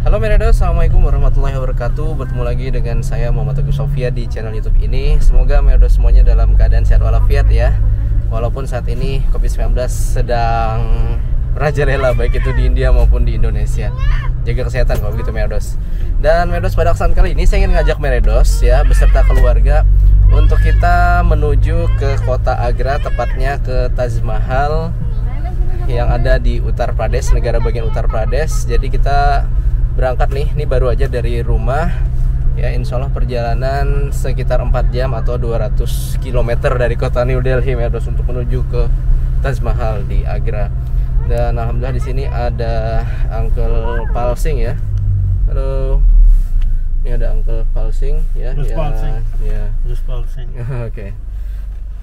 Halo Meredo, Assalamualaikum warahmatullahi wabarakatuh. Bertemu lagi dengan saya Muhammad Teguh Sofia di channel YouTube ini. Semoga Meredo semuanya dalam keadaan sehat walafiat ya. Walaupun saat ini COVID-19 sedang merajalela baik itu di India maupun di Indonesia. Jaga kesehatan kalau begitu Meredos. Dan Meredos, pada kesempatan kali ini saya ingin ngajak Meredos ya beserta keluarga untuk kita menuju ke kota Agra, tepatnya ke Taj Mahal yang ada di Uttar Pradesh, negara bagian Uttar Pradesh. Jadi kita berangkat nih, ini baru aja dari rumah ya, insya Allah perjalanan sekitar 4 jam atau 200 km dari kota New Delhi Meredos untuk menuju ke Taj Mahal di Agra. Dan alhamdulillah di sini ada Uncle Palsing ya. Halo. Ini ada Uncle Palsing ya. Terus Palsing. Oke.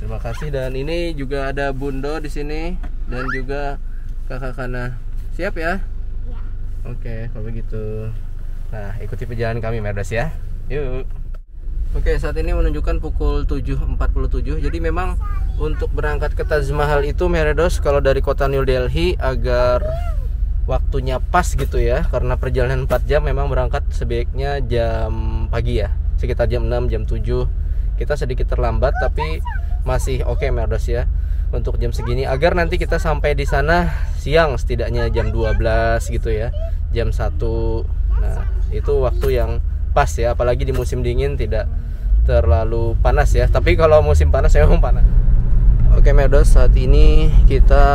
Terima kasih. Dan ini juga ada Bundo di sini dan juga Kakak Kana. Siap ya? Oke, kalau begitu. Nah, ikuti perjalanan kami Meredos ya. Yuk. Oke, saat ini menunjukkan pukul 7.47. Jadi memang untuk berangkat ke Taj Mahal itu Meredos, kalau dari kota New Delhi agar waktunya pas gitu ya, karena perjalanan 4 jam, memang berangkat sebaiknya jam pagi ya, sekitar jam 6, jam 7. Kita sedikit terlambat tapi masih oke Meredos ya untuk jam segini, agar nanti kita sampai di sana siang, setidaknya jam 12 gitu ya, jam 1. Nah, itu waktu yang pas ya, apalagi di musim dingin tidak terlalu panas ya. Tapi kalau musim panas memang panas. Oke Meredos, saat ini kita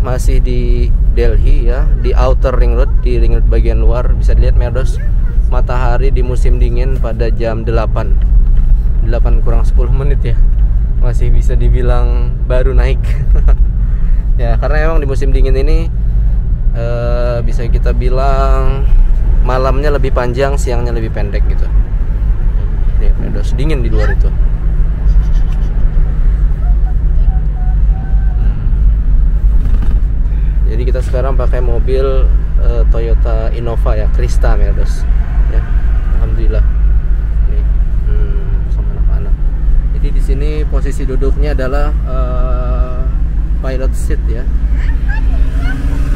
masih di Delhi ya, di Outer Ring Road, di ring road bagian luar. Bisa dilihat Meredos, matahari di musim dingin pada jam 8 kurang 10 menit ya, masih bisa dibilang baru naik. Ya, karena emang di musim dingin ini bisa kita bilang malamnya lebih panjang, siangnya lebih pendek gitu. Ya, Meredos, dingin di luar itu. Jadi kita sekarang pakai mobil Toyota Innova ya, Krista Meredos. Ya, alhamdulillah. Nih, sama anak-anak. Jadi di sini posisi duduknya adalah pilot seat ya.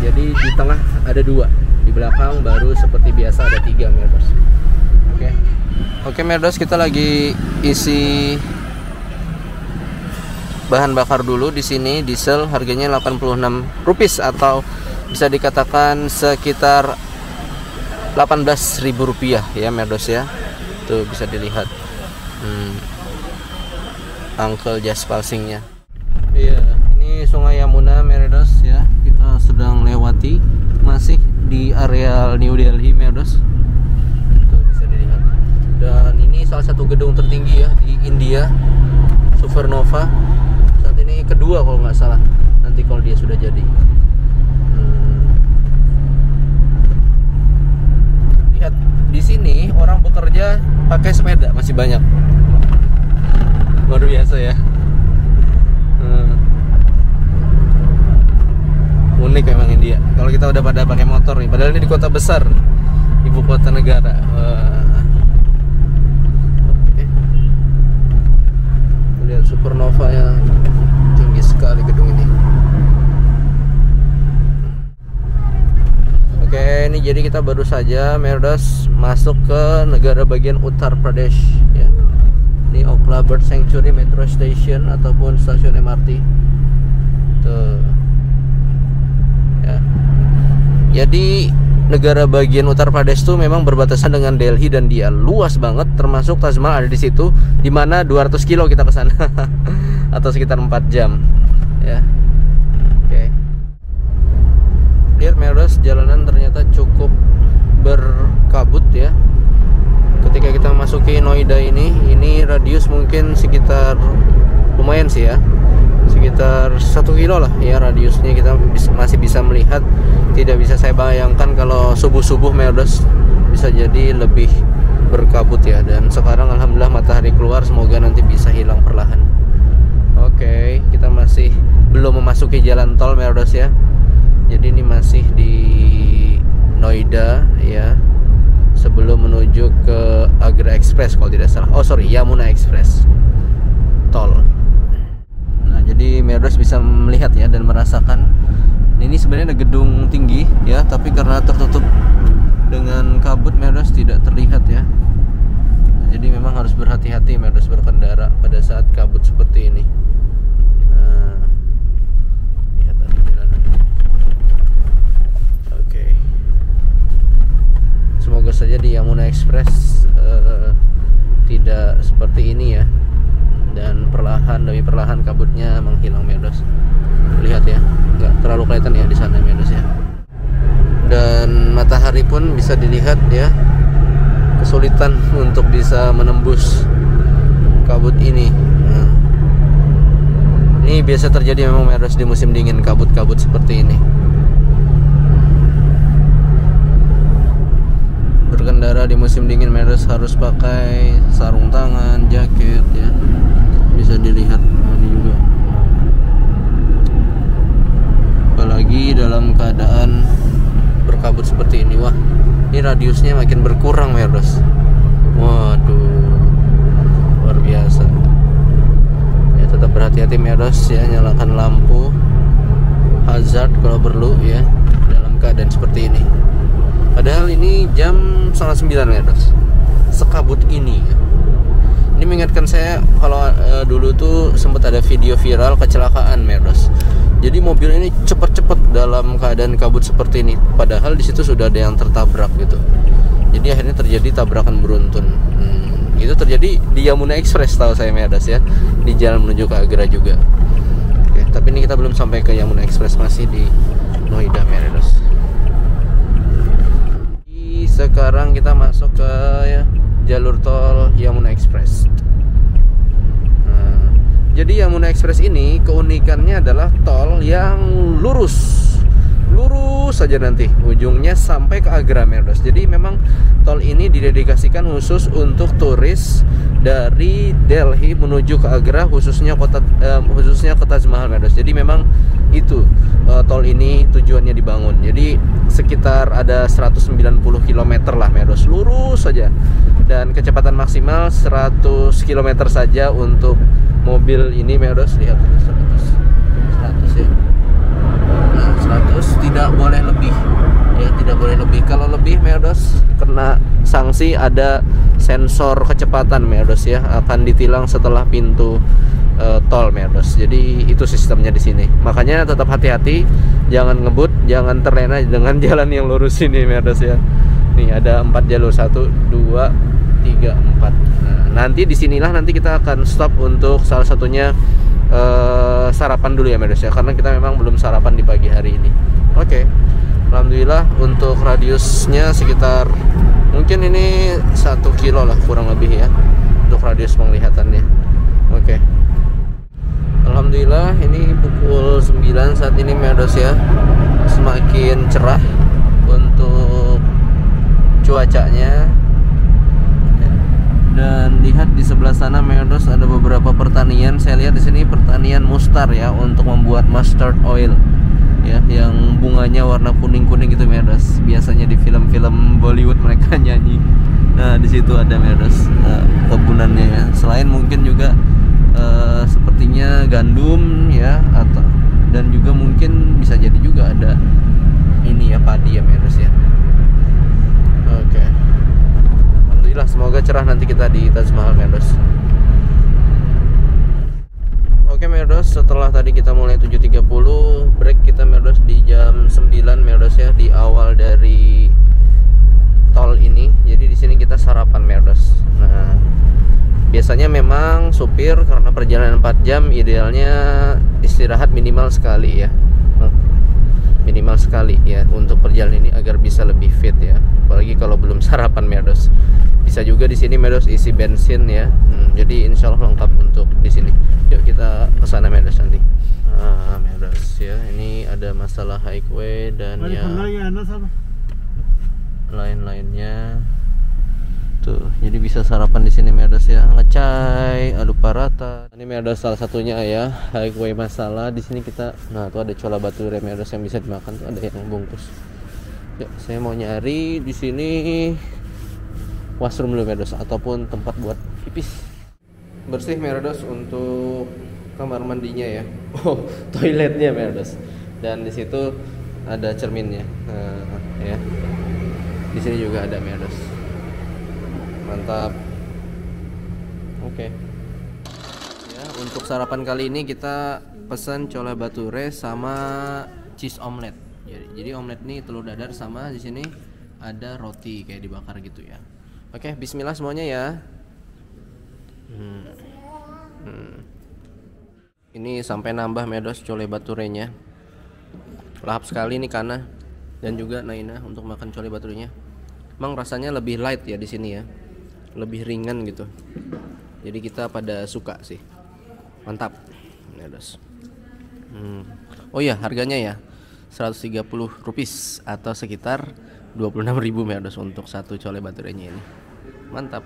Jadi di tengah ada 2, di belakang baru seperti biasa ada 3 Meredos. Oke Meredos, kita lagi isi bahan bakar dulu di sini. Diesel harganya 86 rupiah atau bisa dikatakan sekitar 18.000 rupiah ya Meredos ya. Tuh bisa dilihat Uncle Jas Palsingnya. Iya, ini Sungai Yamuna Meredos ya. Kita sedang lewati, masih di areal New Delhi Meredos. Tuh bisa dilihat. Dan ini salah satu gedung tertinggi ya di India, Supernova. Saat ini kedua kalau nggak salah, nanti kalau dia sudah jadi. Lihat di sini orang bekerja pakai sepeda masih banyak, luar biasa ya. Unik memang India. Kalau kita udah pada pakai motor nih, padahal ini di kota besar, ibu kota negara. Lihat Supernova ya, tinggi sekali gedung ini. Oke, ini jadi kita baru saja Meredos masuk ke negara bagian Uttar Pradesh ya. Ini Okhla Bird Sanctuary Metro Station ataupun stasiun MRT. Tuh. Ya. Jadi negara bagian Uttar Pradesh itu memang berbatasan dengan Delhi dan dia luas banget, termasuk Taj Mahal ada di situ, di mana 200 kilo kita ke sana atau sekitar 4 jam ya. Oke. Lihat Meredos, jalanan ternyata cukup berkabut ya. Ketika kita memasuki Noida ini radius mungkin sekitar lumayan sih ya, sekitar 1 kilo lah ya radiusnya. Kita masih bisa melihat. Tidak bisa saya bayangkan kalau subuh-subuh Meredos, bisa jadi lebih berkabut ya. Dan sekarang alhamdulillah matahari keluar, semoga nanti bisa hilang perlahan. Oke, kita masih belum memasuki jalan tol Meredos ya. Jadi ini masih di Noida ya, sebelum menuju ke Agra Express kalau tidak salah. Oh sorry, Yamuna Express tol. Nah, jadi Meredos bisa melihat ya dan merasakan. Ini sebenarnya ada gedung tinggi ya, tapi karena tertutup dengan kabut Merdos tidak terlihat ya. Jadi memang harus berhati-hati Merdos berkendara pada saat kabut seperti ini. Nah, lihat ada jalanan. Oke. Semoga saja di Yamuna Express tidak seperti ini ya. Dan perlahan demi perlahan kabutnya menghilang Merdos. Lihat ya, nggak terlalu kelihatan ya di sana Merdos ya. Dan matahari pun bisa dilihat ya, kesulitan untuk bisa menembus kabut ini. Nah, ini biasa terjadi memang Merdos di musim dingin, kabut-kabut seperti ini. Berkendara di musim dingin Merdos harus pakai sarung tangan, jaket ya. Bisa dilihat ini juga. Apalagi dalam keadaan berkabut seperti ini. Wah, ini radiusnya makin berkurang Merdos. Waduh, luar biasa ya. Tetap berhati-hati Merdos ya, nyalakan lampu hazard kalau perlu ya dalam keadaan seperti ini. Padahal ini jam 8:30 Merdos, sekabut ini ya. Ini mengingatkan saya kalau dulu tuh sempat ada video viral kecelakaan Merdos. Jadi mobil ini cepat-cepat dalam keadaan kabut seperti ini. Padahal di situ sudah ada yang tertabrak gitu. Jadi akhirnya terjadi tabrakan beruntun. Itu terjadi di Yamuna Express tahu saya Merdos ya, di jalan menuju ke Agra juga. Oke, tapi ini kita belum sampai ke Yamuna Express, masih di Noida Merdos. Sekarang kita masuk ke ya, jalur tol Yamuna Express. Jadi Yamuna Express ini keunikannya adalah tol yang lurus saja nanti ujungnya sampai ke Agra Merdos. Jadi memang tol ini didedikasikan khusus untuk turis dari Delhi menuju ke Agra, khususnya ke Taj Mahal Merdos. Jadi memang itu tol ini tujuannya dibangun. Jadi sekitar ada 190 km lah Merdos, lurus saja, dan kecepatan maksimal 100 km saja untuk mobil ini Merdos. Lihat 100 ya. Nah, 100 tidak boleh lebih ya, tidak boleh lebih. Kalau lebih Merdos kena sanksi, ada sensor kecepatan Merdos ya, akan ditilang setelah pintu tol Merdos. Jadi itu sistemnya di sini. Makanya tetap hati-hati, jangan ngebut, jangan terlena dengan jalan yang lurus ini Merdos ya. Nih ada 4 jalur, 1, 2, 3, 4. Nah, nanti disinilah nanti kita akan stop untuk salah satunya sarapan dulu ya Merdos ya, karena kita memang belum sarapan di pagi hari ini. Oke. Alhamdulillah untuk radiusnya sekitar mungkin ini 1 kilo lah kurang lebih ya untuk radius penglihatannya. Oke. Alhamdulillah ini pukul 9 saat ini Merdos ya, semakin cerah untuk cuacanya. Dan lihat di sebelah sana Merdos ada beberapa pertanian. Saya lihat di sini pertanian mustar ya, untuk membuat mustard oil ya, yang bunganya warna kuning-kuning gitu Merdos. Biasanya di film-film Bollywood mereka nyanyi. Nah, di situ ada Merdos kebunannya ya. Selain mungkin juga sepertinya gandum ya, atau dan juga mungkin bisa jadi juga ada ini ya, padi ya Merdos ya. Oke. Alhamdulillah, semoga cerah nanti kita di Taj Mahal Merdos. Oke Merdos, setelah tadi kita mulai 7.30, break kita Merdos di jam 9 Merdos ya, di awal dari tol ini. Jadi di sini kita sarapan Merdos. Nah, biasanya memang supir karena perjalanan 4 jam idealnya istirahat minimal sekali ya. Minimal sekali ya untuk perjalanan ini agar bisa lebih fit ya. Apalagi kalau belum sarapan Merdos. Bisa juga di sini Merdos isi bensin ya. Jadi insya Allah lengkap untuk di sini. Yuk kita ke sana Merdos nanti. Merdos ya. Ini ada masalah highway dan ya lain-lainnya. Tuh, jadi bisa sarapan di sini Merdos ya. Ngecai, aduk parata. Ini Merdos salah satunya ya, highway masalah. Di sini kita, nah tuh ada cola bature Merdos yang bisa dimakan, tuh ada yang bungkus. Yuk, saya mau nyari di sini washroom dulu Merdos, ataupun tempat buat pipis. Bersih Merdos untuk kamar mandinya ya. Oh, toiletnya Merdos. Dan di situ ada cerminnya. Nah, ya. Di sini juga ada Meados. Mantap. Oke. Ya, untuk sarapan kali ini kita pesan cole bature sama cheese omelet. Jadi omelet ini telur dadar sama di sini ada roti kayak dibakar gitu ya. Oke, bismillah semuanya ya. Ini sampai nambah Meados cole baturenya. Lahap sekali nih Kana dan juga Naina untuk makan cole baturenya. Emang rasanya lebih light ya di sini ya. Lebih ringan gitu. Jadi kita pada suka sih. Mantap. Meados. Oh iya, harganya ya 130 rupiah atau sekitar 26.000 Meados untuk satu cole baturenya ini. Mantap.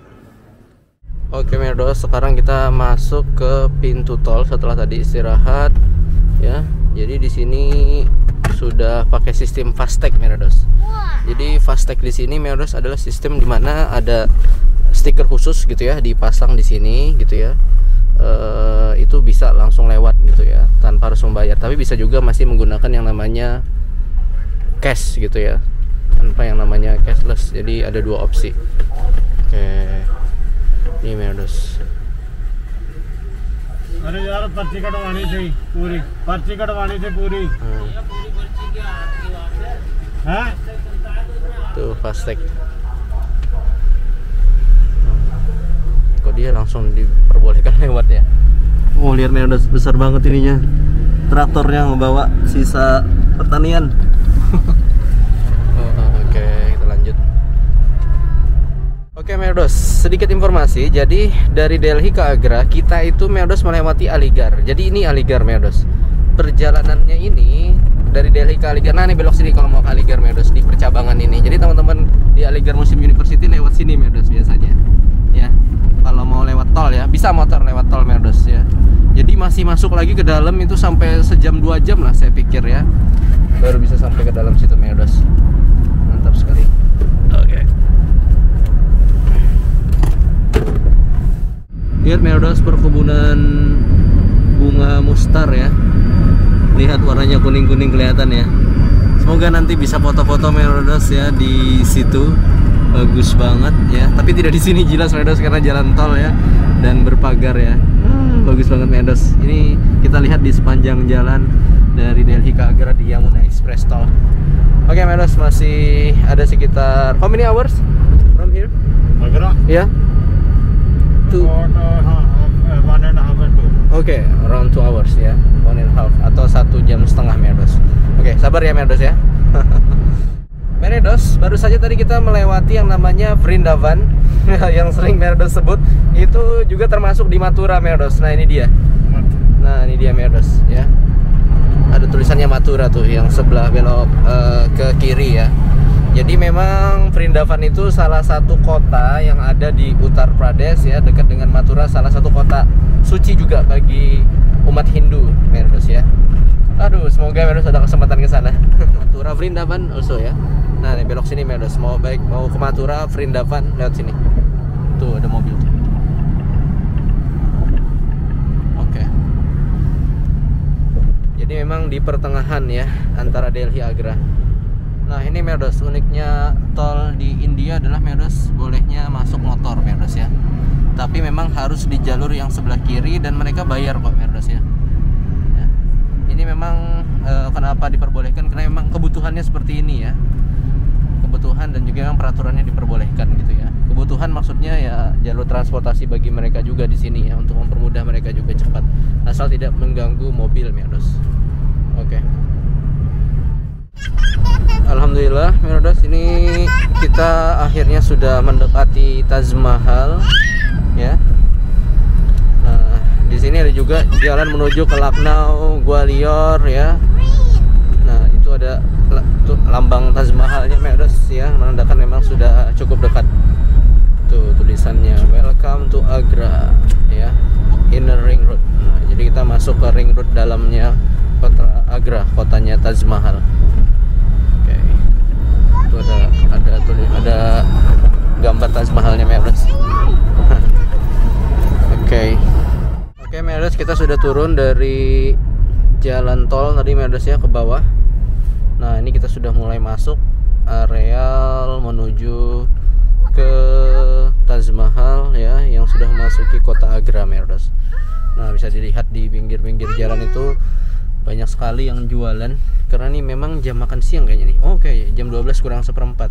Oke Meados, sekarang kita masuk ke pintu tol setelah tadi istirahat ya. Jadi di sini sudah pakai sistem FasTag Meados. Jadi FasTag di sini Meados adalah sistem dimana ada stiker khusus gitu ya, dipasang di sini gitu ya. Itu bisa langsung lewat gitu ya, tanpa harus membayar. Tapi bisa juga masih menggunakan yang namanya cash gitu ya, tanpa yang namanya cashless. Jadi ada dua opsi. Oke, ini Meados. अरे यार पर्ची कटवानी थी पूरी हाँ Tuh FasTag. Kok dia langsung diperbolehkan lewat ya? Oh lihat Meados, besar banget ininya. Traktornya ngebawa sisa pertanian. Oke, kita lanjut. Oke Meados, sedikit informasi. Jadi dari Delhi ke Agra kita itu Meados melewati Aligarh. Jadi ini Aligarh Meados. Perjalanannya ini dari Delhi ke Aligarh. Nah ini belok sini kalau mau ke Aligarh Meados, di percabangan ini. Jadi teman-teman di Aligarh Muslim University lewat sini Meados biasanya. Ya. Kalau mau lewat tol ya, bisa motor lewat tol Meados ya. Jadi masih masuk lagi ke dalam itu sampai sejam 2 jam lah saya pikir ya. Baru bisa sampai ke dalam situ Meados. Mantap sekali. Oke. Lihat Meados, perkebunan bunga mustar ya. Lihat warnanya kuning-kuning kelihatan ya. Semoga nanti bisa foto-foto Meados ya di situ. Bagus banget ya. Tapi tidak di sini jelas Meados karena jalan tol ya dan berpagar ya. Bagus banget Meados. Ini kita lihat di sepanjang jalan dari Delhi ke Agra di Yamuna Express Tol. Oke Meados, masih ada sekitar how many hours from here? Agra? Ya. About 1.5 and 2. Oke, around 2 hours ya, 1.5 atau 1,5 jam Meados. Oke, sabar ya Meados ya. Meados, baru saja tadi kita melewati yang namanya Vrindavan yang sering Meados sebut. Itu juga termasuk di Mathura Meados. Nah ini dia. Nah ini dia Meados ya. Ada tulisannya Mathura tuh yang sebelah belok ke kiri ya. Jadi memang Vrindavan itu salah satu kota yang ada di Uttar Pradesh ya, dekat dengan Mathura, salah satu kota suci juga bagi umat Hindu Meados ya. Aduh, semoga Meados ada kesempatan ke sana. Mathura Vrindavan also ya. Nah, ini belok sini Meados, mau ke Mathura Vrindavan lewat sini. Tuh ada mobil tuh. Oke. Jadi memang di pertengahan ya antara Delhi Agra. Nah, ini Meados, uniknya tol di India adalah Meados bolehnya masuk motor Meados ya. Tapi memang harus di jalur yang sebelah kiri dan mereka bayar kok Meados ya. Ini memang kenapa diperbolehkan, karena memang kebutuhannya seperti ini ya. Kebutuhan dan juga memang peraturannya diperbolehkan gitu ya. Kebutuhan maksudnya ya jalur transportasi bagi mereka juga di sini ya, untuk mempermudah mereka juga cepat, asal tidak mengganggu mobil Meados. Oke. Alhamdulillah Meados, ini kita akhirnya sudah mendekati Taj Mahal ya. Di sini ada juga jalan menuju ke Lucknow, Gwalior ya. Nah, itu ada lambang Taj Mahalnya Meados ya, menandakan memang sudah cukup dekat. Tuh tulisannya Welcome to Agra ya, Inner Ring Road. Nah, jadi kita masuk ke ring road dalamnya kota Agra, kotanya Taj Mahal. Oke. Itu ada gambar Taj Mahalnya Meados. Oke. Oke Meados, kita sudah turun dari jalan tol tadi Meados ya ke bawah. Nah ini kita sudah mulai masuk areal menuju ke Taj Mahal ya, yang sudah memasuki kota Agra, Merdos. Nah, bisa dilihat di pinggir-pinggir jalan itu banyak sekali yang jualan, karena ini memang jam makan siang kayaknya nih. Oke, jam 12 kurang seperempat.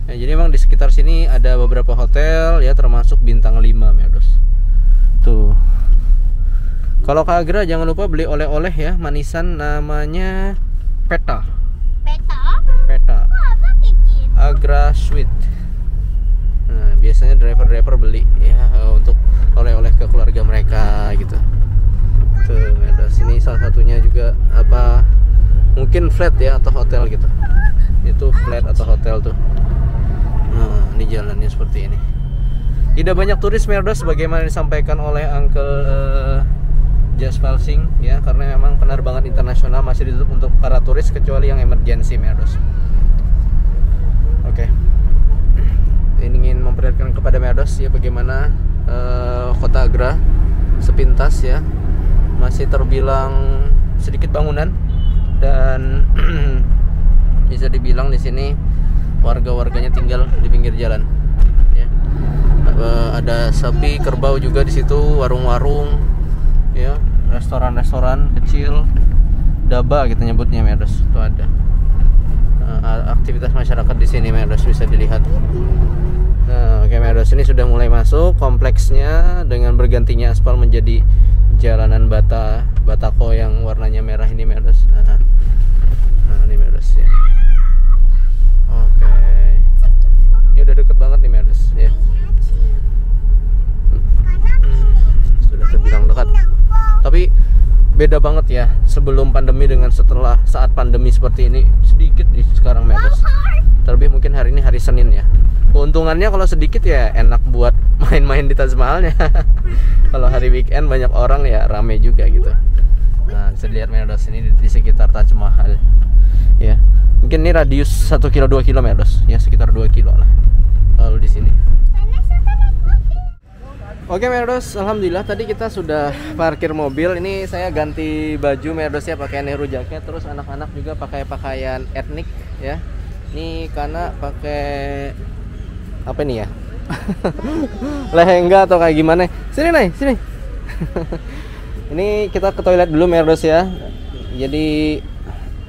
Nah, jadi memang di sekitar sini ada beberapa hotel ya, termasuk bintang 5, Merdos. Tuh. Kalau ke Agra jangan lupa beli oleh-oleh ya, manisan namanya Peta. Peta. Agra Sweet. Nah, biasanya driver-driver beli ya untuk oleh-oleh ke keluarga mereka gitu. Tuh, ada sini salah satunya juga apa? Mungkin flat ya atau hotel gitu. Itu flat atau hotel tuh. Nah, ini jalannya seperti ini. Tidak banyak turis, Merdos, sebagaimana disampaikan oleh Uncle Jaspal Singh ya, karena memang penerbangan internasional masih ditutup untuk para turis kecuali yang emergency, Merdos. Oke. Ini ingin memperlihatkan kepada Merdos ya bagaimana kota Agra sepintas ya, masih terbilang sedikit bangunan dan bisa dibilang di sini warga-warganya tinggal di pinggir jalan ya. Ada sapi, kerbau juga di situ, warung-warung ya, restoran-restoran kecil, daba kita nyebutnya, Merdos. Itu ada aktivitas masyarakat di sini, Merdos, bisa dilihat. Nah, oke, Merdos, ini sudah mulai masuk kompleksnya dengan bergantinya aspal menjadi jalanan batako yang warnanya merah ini, Merdos. Nah, ini, Merdos ya. Oke. Ini udah deket banget nih, Merdos ya. Sudah terbilang dekat. Tapi beda banget ya sebelum pandemi dengan setelah saat pandemi seperti ini, sedikit di sekarang, Merdos. Terlebih mungkin hari ini hari Senin ya. Keuntungannya kalau sedikit ya enak buat main-main di Taj Mahalnya. Kalau hari weekend banyak orang ya rame juga gitu. Nah, bisa dilihat, Merdos, ini di sekitar Taj Mahal ya. Mungkin ini radius 1 kilo 2 kilo, Merdos ya, sekitar 2 kilo lah lalu di sini. Oke, Merdos, alhamdulillah tadi kita sudah parkir mobil. Ini saya ganti baju, Merdos ya, pakai Nehru jacket. Terus anak-anak juga pakai pakaian etnik ya. Ini karena pakai apa nih ya? Lehenga atau kayak gimana? Sini, Nay, sini. Ini kita ke toilet dulu, Merdos ya. Jadi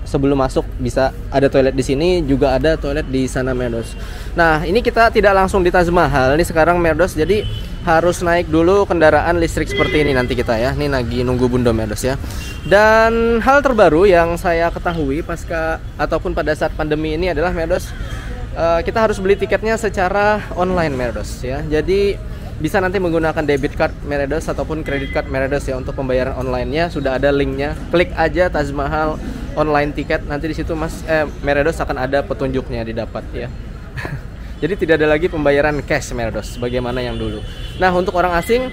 sebelum masuk bisa ada toilet di sini, juga ada toilet di sana, Merdos. Nah, ini kita tidak langsung di Taj Mahal. Ini sekarang, Merdos, jadi harus naik dulu kendaraan listrik seperti ini nanti kita ya. Ini lagi nunggu Bunda, Merdos ya. Dan hal terbaru yang saya ketahui pasca ataupun pada saat pandemi ini adalah, Merdos, kita harus beli tiketnya secara online, Merdos ya. Jadi bisa nanti menggunakan debit card, Merdos, ataupun kredit card, Merdos ya, untuk pembayaran online-nya. Sudah ada linknya. Klik aja Taj Mahal online tiket, nanti di situ Merdos akan ada petunjuknya didapat ya. Jadi tidak ada lagi pembayaran cash, Merdos, bagaimana yang dulu. Nah, untuk orang asing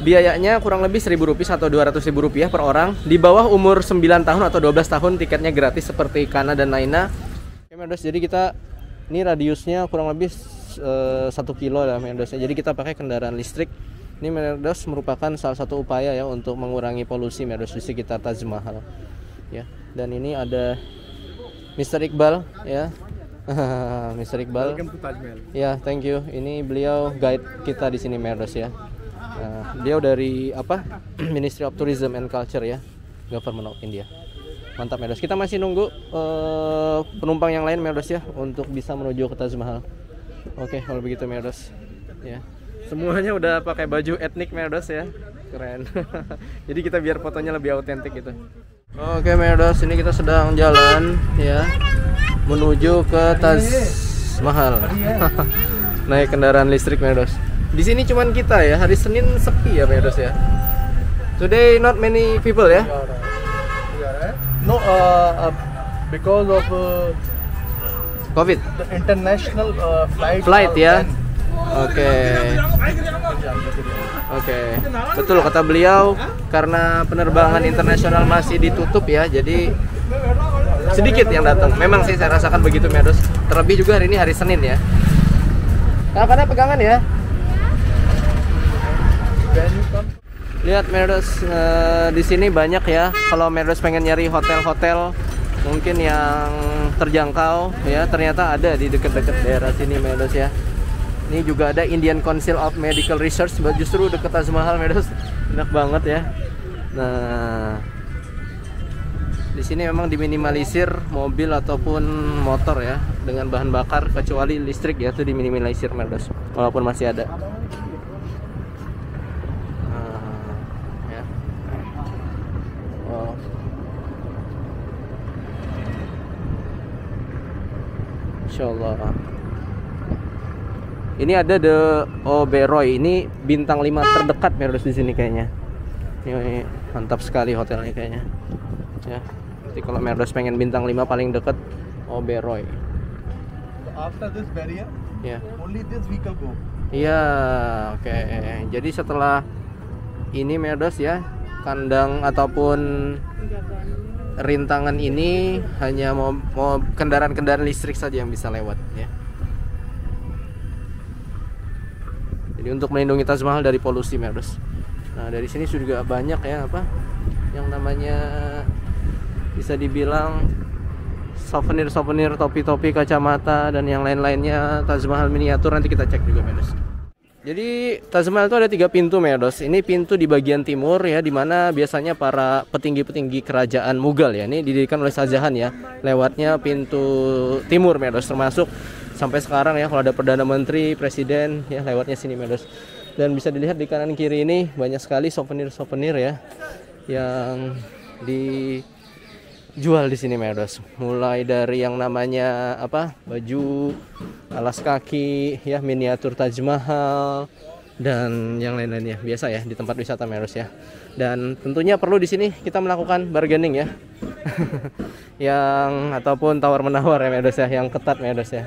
biayanya kurang lebih Rp1.000 atau Rp200.000 per orang. Di bawah umur 9 tahun atau 12 tahun tiketnya gratis seperti Kana dan Naina. Oke, Merdos, jadi kita ini radiusnya kurang lebih 1 kilo lah, Merdos. Jadi kita pakai kendaraan listrik. Ini, Merdos, merupakan salah satu upaya ya untuk mengurangi polusi, Merdos, di sekitar Taj Mahal. Ya. Dan ini ada Mr. Iqbal ya. Mr. Iqbal. Welcome to Taj Mahal. Ya, thank you. Ini beliau guide kita di sini, Merdos ya. Beliau dari apa? Ministry of Tourism and Culture ya, Government of India. Mantap, Merdos. Kita masih nunggu penumpang yang lain, Merdos ya, untuk bisa menuju ke Taj Mahal. Oke, kalau begitu, Merdos. Ya. Semuanya udah pakai baju etnik, Merdos ya. Keren. Jadi kita biar fotonya lebih autentik gitu. Oke, Merdos, ini kita sedang jalan ya menuju ke Taj Mahal. Naik kendaraan listrik, Merdos. Di sini cuman kita ya, hari Senin sepi ya, Merdos ya. Today not many people ya. No, because of COVID. the international Flight ya. Oke, betul kata beliau, karena penerbangan internasional masih ditutup ya, jadi sedikit yang datang. Memang sih saya rasakan begitu, Merdos. Terlebih juga hari ini hari Senin ya. Karena pegangan ya. Lihat, Merdos, di sini banyak ya. Kalau Merdos pengen nyari hotel-hotel mungkin yang terjangkau ya, ternyata ada di dekat-dekat daerah sini Medos ya. Ini juga ada Indian Council of Medical Research, justru dekat Taj Mahal Medos. Enak banget ya. Nah, di sini memang diminimalisir mobil ataupun motor ya dengan bahan bakar, kecuali listrik ya, itu diminimalisir Medos, walaupun masih ada. Ya. Wow. Insyaallah. Ini ada The Oberoi, ini bintang 5 terdekat Medos di sini kayaknya. Ini mantap sekali hotelnya kayaknya. Ya. Jadi kalau Medos pengen bintang 5 paling dekat Oberoi. After this barrier, only this vehicle go. Iya, oke. Jadi setelah ini Medos ya, kandang ataupun rintangan ini hanya mau kendaraan-kendaraan listrik saja yang bisa lewat ya. Jadi untuk melindungi Taj Mahal dari polusi Medos. Nah, dari sini juga banyak ya apa yang namanya bisa dibilang souvenir-souvenir, topi-topi, kacamata dan yang lain-lainnya Taj Mahal miniatur. Nanti kita cek juga Medos. Jadi Taj Mahal itu ada 3 pintu Medos. Ini pintu di bagian timur ya, dimana biasanya para petinggi-petinggi kerajaan Mughal ya, ini didirikan oleh Shah Jahan ya. Lewatnya pintu timur Medos, termasuk sampai sekarang ya kalau ada perdana menteri, presiden ya lewatnya sini Medos. Dan bisa dilihat di kanan kiri ini banyak sekali souvenir-souvenir ya yang dijual di sini Medos. Mulai dari yang namanya apa? Baju, alas kaki ya, miniatur Taj Mahal dan yang lain-lainnya. Biasa ya di tempat wisata Medos ya. Dan tentunya perlu di sini kita melakukan bargaining ya. Yang ataupun tawar-menawar ya Medos ya, yang ketat Medos ya.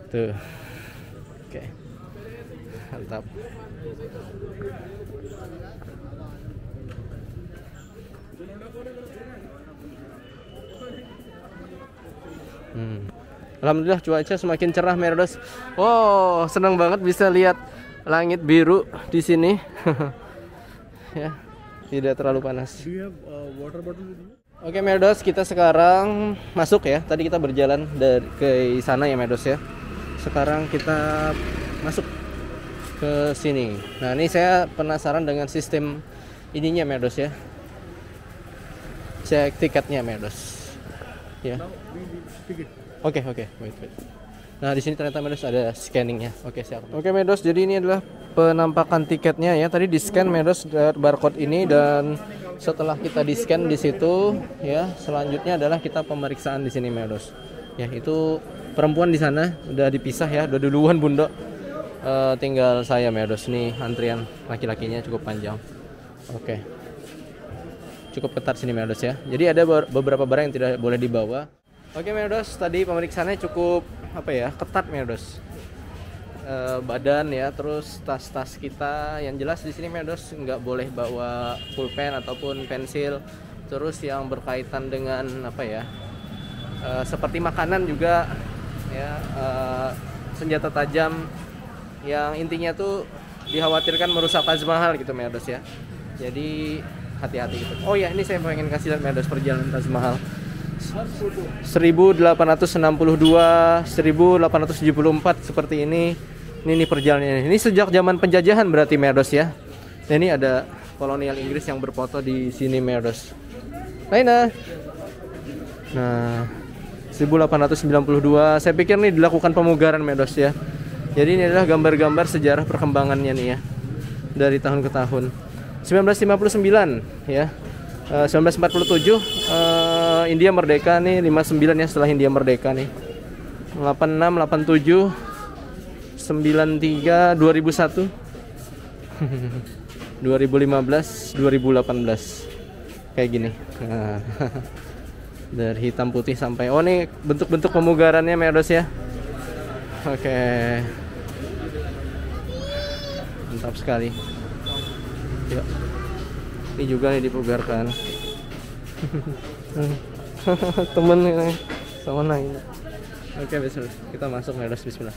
Tuh. Oke. Mantap. Alhamdulillah cuaca semakin cerah Medos. Oh, senang banget bisa lihat langit biru di sini. Ya, tidak terlalu panas. Do you have water bottle with you? Oke Medos, kita sekarang masuk ya. Tadi kita berjalan dari ke sana ya Medos ya. Sekarang kita masuk ke sini. Nah, ini saya penasaran dengan sistem ininya Medos ya. Cek tiketnya Medos. Ya. Oke, wait. Nah, di sini ternyata Medos ada scanningnya. Oke, siap. Oke Medos, jadi ini adalah penampakan tiketnya ya. Tadi di scan Medos barcode ini, dan setelah kita di scan di situ ya, selanjutnya adalah kita pemeriksaan di sini Medos. Ya, itu perempuan di sana udah dipisah ya, udah duluan bundok. Tinggal saya Medos nih, antrian laki-lakinya cukup panjang. Oke. Cukup ketat sini Medos ya. Jadi ada beberapa barang yang tidak boleh dibawa. Oke Medos, tadi pemeriksaannya cukup apa ya, ketat Medos. Badan ya, terus tas-tas kita yang jelas di sini Medos nggak boleh bawa pulpen ataupun pensil. Terus yang berkaitan dengan apa ya, seperti makanan juga ya, senjata tajam yang intinya tuh dikhawatirkan merusak Taj Mahal gitu Medos ya. Jadi hati-hati gitu. Oh ya, ini saya pengen kasih lihat Medos perjalanan Taj Mahal. 1862, 1874 seperti ini. Ini perjalanannya. Ini sejak zaman penjajahan berarti Medos ya. Nah, ini ada kolonial Inggris yang berfoto di sini Medos. Nah, 1892. Saya pikir ini dilakukan pemugaran Medos ya. Jadi ini adalah gambar-gambar sejarah perkembangannya nih ya, dari tahun ke tahun. 1959 ya. 1947 India merdeka nih, 59 ya setelah India merdeka nih. 86, 87, 93, 2001, 2015, 2018. Kayak gini. Nah, dari hitam putih sampai, oh nih bentuk-bentuk pemugarannya Medos ya. Oke. Mantap sekali. Yuk. Ini juga nih dipugarkan. Temen ini sama naik. Oke, besok kita masuk Medos, bismillah.